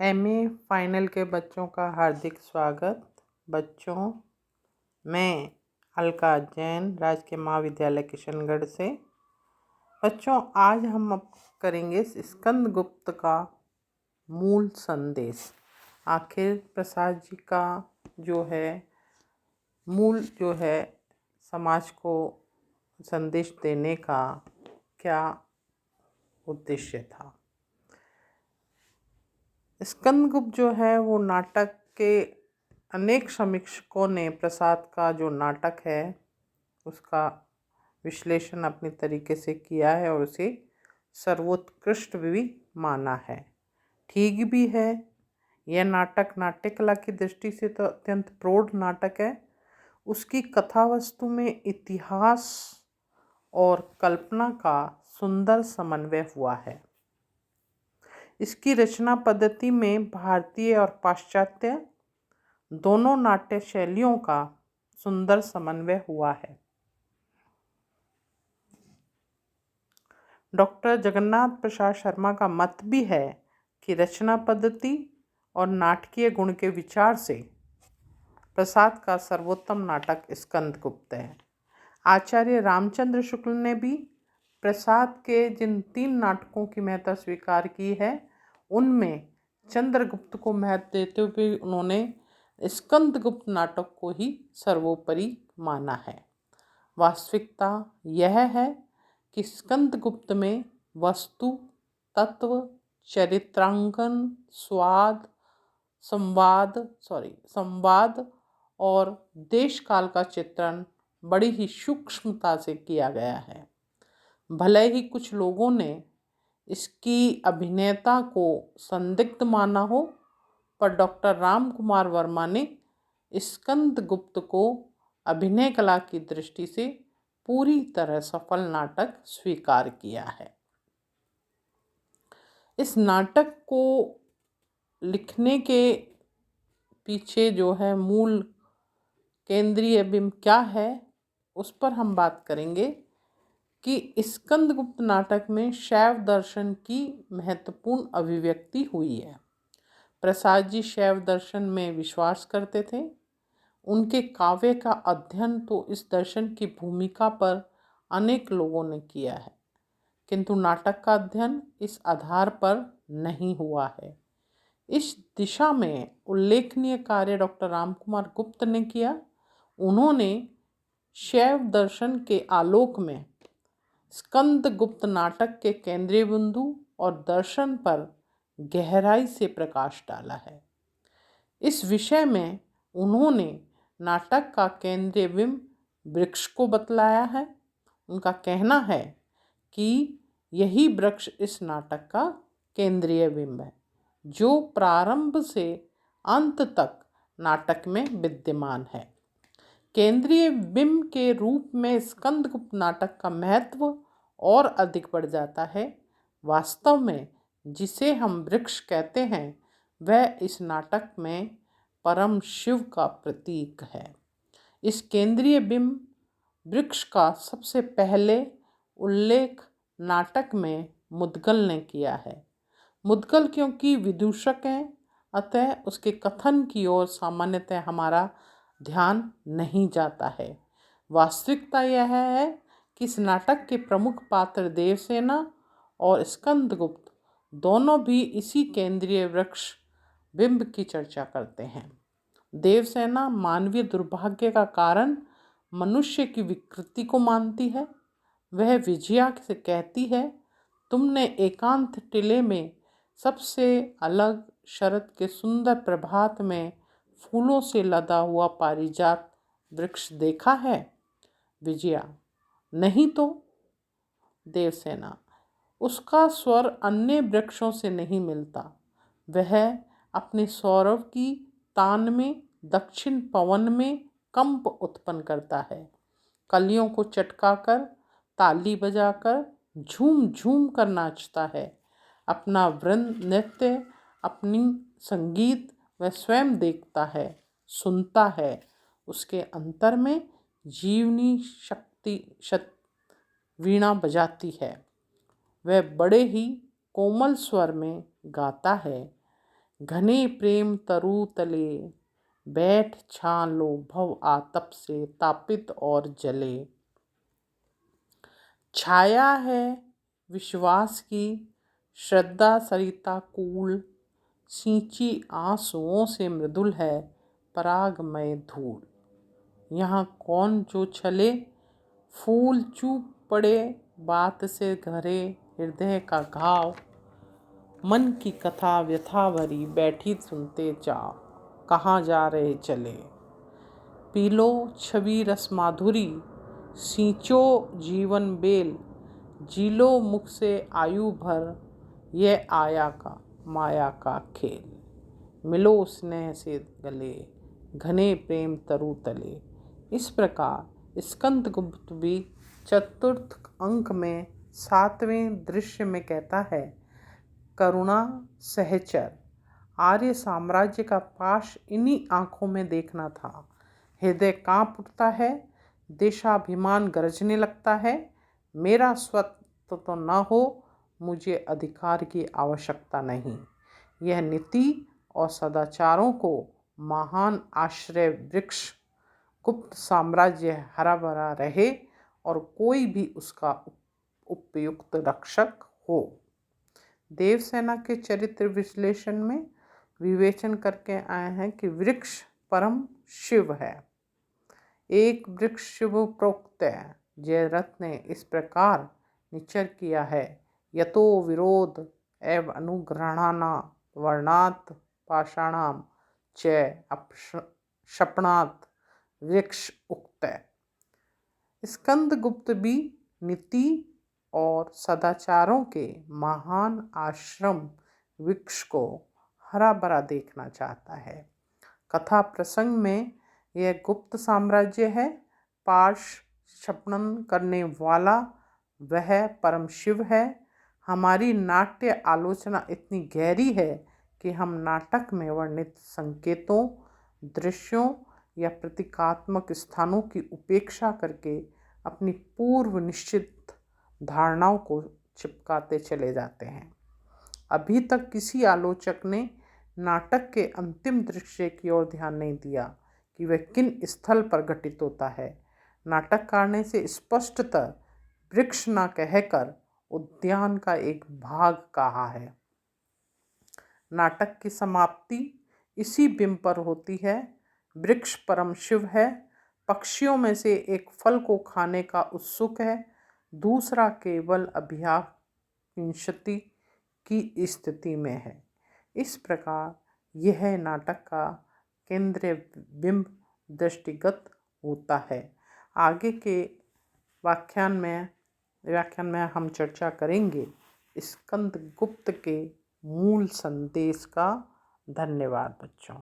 MA final के बच्चों का हार्दिक स्वागत। बच्चों, मैं अलका जैन, राजकीय महाविद्यालय किशनगढ़ से। बच्चों, आज हम अब करेंगे स्कंदगुप्त का मूल संदेश। आखिर प्रसाद जी का मूल समाज को संदेश देने का क्या उद्देश्य था। स्कंदगुप्त वो नाटक के अनेक समीक्षकों ने प्रसाद का जो नाटक है उसका विश्लेषण अपने तरीके से किया है और उसे सर्वोत्कृष्ट भी माना है। ठीक भी है। यह नाटक नाट्य कला की दृष्टि से तो अत्यंत प्रौढ़ नाटक है। उसकी कथा वस्तु में इतिहास और कल्पना का सुंदर समन्वय हुआ है। इसकी रचना पद्धति में भारतीय और पाश्चात्य दोनों नाट्य शैलियों का सुंदर समन्वय हुआ है। डॉक्टर जगन्नाथ प्रसाद शर्मा का मत भी है कि रचना पद्धति और नाटकीय गुण के विचार से प्रसाद का सर्वोत्तम नाटक स्कंदगुप्त है। आचार्य रामचंद्र शुक्ल ने भी प्रसाद के जिन 3 नाटकों की महत्ता स्वीकार की है उनमें चंद्रगुप्त को महत्व देते हुए उन्होंने स्कंदगुप्त नाटक को ही सर्वोपरि माना है। वास्तविकता यह है कि स्कंदगुप्त में वस्तु, तत्व, चरित्रांकन, संवाद और देश काल का चित्रण बड़ी ही सूक्ष्मता से किया गया है। भले ही कुछ लोगों ने इसकी अभिनेता को संदिग्ध माना हो, पर डॉक्टर राम कुमार वर्मा ने स्कंदगुप्त को अभिनय कला की दृष्टि से पूरी तरह सफल नाटक स्वीकार किया है। इस नाटक को लिखने के पीछे मूल केंद्रीय बिंब क्या है उस पर हम बात करेंगे कि स्कंदगुप्त नाटक में शैव दर्शन की महत्वपूर्ण अभिव्यक्ति हुई है। प्रसाद जी शैव दर्शन में विश्वास करते थे। उनके काव्य का अध्ययन तो इस दर्शन की भूमिका पर अनेक लोगों ने किया है, किंतु नाटक का अध्ययन इस आधार पर नहीं हुआ है। इस दिशा में उल्लेखनीय कार्य डॉक्टर रामकुमार गुप्त ने किया। उन्होंने शैव दर्शन के आलोक में स्कंदगुप्त नाटक के केंद्रीय बिंदु और दर्शन पर गहराई से प्रकाश डाला है। इस विषय में उन्होंने नाटक का केंद्रीय बिंब वृक्ष को बतलाया है। उनका कहना है कि यही वृक्ष इस नाटक का केंद्रीय बिंब है, जो प्रारंभ से अंत तक नाटक में विद्यमान है। केंद्रीय बिंब के रूप में स्कंदगुप्त नाटक का महत्व और अधिक बढ़ जाता है। वास्तव में जिसे हम वृक्ष कहते हैं वह इस नाटक में परम शिव का प्रतीक है। इस केंद्रीय बिंब वृक्ष का सबसे पहले उल्लेख नाटक में मुद्गल ने किया है। मुद्गल क्योंकि विदूषक हैं, अतः उसके कथन की ओर सामान्यतः हमारा ध्यान नहीं जाता है। वास्तविकता यह है कि इस नाटक के प्रमुख पात्र देवसेना और स्कंदगुप्त दोनों भी इसी केंद्रीय वृक्ष बिंब की चर्चा करते हैं। देवसेना मानवीय दुर्भाग्य का कारण मनुष्य की विकृति को मानती है। वह विजया से कहती है, तुमने एकांत टिले में सबसे अलग शरद के सुंदर प्रभात में फूलों से लदा हुआ पारिजात वृक्ष देखा है? विजया, नहीं तो। देवसेना, उसका स्वर अन्य वृक्षों से नहीं मिलता। वह अपने सौरव की तान में दक्षिण पवन में कंप उत्पन्न करता है। कलियों को चटकाकर, ताली बजाकर, झूम झूम कर नाचता है। अपना वृंद नृत्य, अपनी संगीत वह स्वयं देखता है, सुनता है। उसके अंतर में जीवनी शक्ति वीणा बजाती है। वह बड़े ही कोमल स्वर में गाता है। घने प्रेम तरु तले, बैठ छान लो भव आतप से तापित और जले। छाया है विश्वास की श्रद्धा सरिता कूल, सींची आंसुओं से मृदुल है परागमय धूल। यहाँ कौन जो छले, फूल चूक पड़े बात से घरे हृदय का घाव। मन की कथा व्यथा भरी बैठी सुनते जाओ, कहाँ जा रहे चले। पी लो छवि रस माधुरी, सींचो जीवन बेल, जी लो मुख से आयु भर, यह आया का माया का खेल। मिलो स्नेह से गले, घने प्रेम तरु तले। इस प्रकार स्कंदगुप्त भी चतुर्थ अंक में 7वें दृश्य में कहता है, करुणा सहचर। आर्य साम्राज्य का पाश इन्हीं आंखों में देखना था। हृदय कांप उठता है, देशाभिमान गरजने लगता है। मेरा स्वत्व तो न हो, मुझे अधिकार की आवश्यकता नहीं। यह नीति और सदाचारों को महान आश्रय वृक्ष गुप्त साम्राज्य हरा भरा रहे और कोई भी उसका उपयुक्त रक्षक हो। देवसेना के चरित्र विश्लेषण में विवेचन करके आए हैं कि वृक्ष परम शिव है। एक वृक्ष शिव प्रोक्त है। जयरथ ने इस प्रकार निश्चय किया है, यतो विरोध एव अनुग्रहणा वर्णात् पाषाणाम च अपशपनात् वृक्ष उक्त। स्कंदगुप्त भी नीति और सदाचारों के महान आश्रम वृक्ष को हरा भरा देखना चाहता है। कथा प्रसंग में यह गुप्त साम्राज्य है। पाश छपन करने वाला वह परम शिव है। हमारी नाट्य आलोचना इतनी गहरी है कि हम नाटक में वर्णित संकेतों, दृश्यों या प्रतीकात्मक स्थानों की उपेक्षा करके अपनी पूर्व निश्चित धारणाओं को चिपकाते चले जाते हैं। अभी तक किसी आलोचक ने नाटक के अंतिम दृश्य की ओर ध्यान नहीं दिया कि वह किन स्थल पर घटित होता है। नाटककार ने इसे स्पष्टतः वृक्ष न कहकर उद्यान का एक भाग कहा है। नाटक की समाप्ति इसी बिंब पर होती है। वृक्ष परम शिव है, पक्षियों में से एक फल को खाने का उत्सुक है, दूसरा केवल अभ्यागति की स्थिति में है। इस प्रकार यह नाटक का केंद्रीय बिंब दृष्टिगत होता है। आगे के व्याख्यान में हम चर्चा करेंगे स्कंदगुप्त के मूल संदेश का। धन्यवाद बच्चों।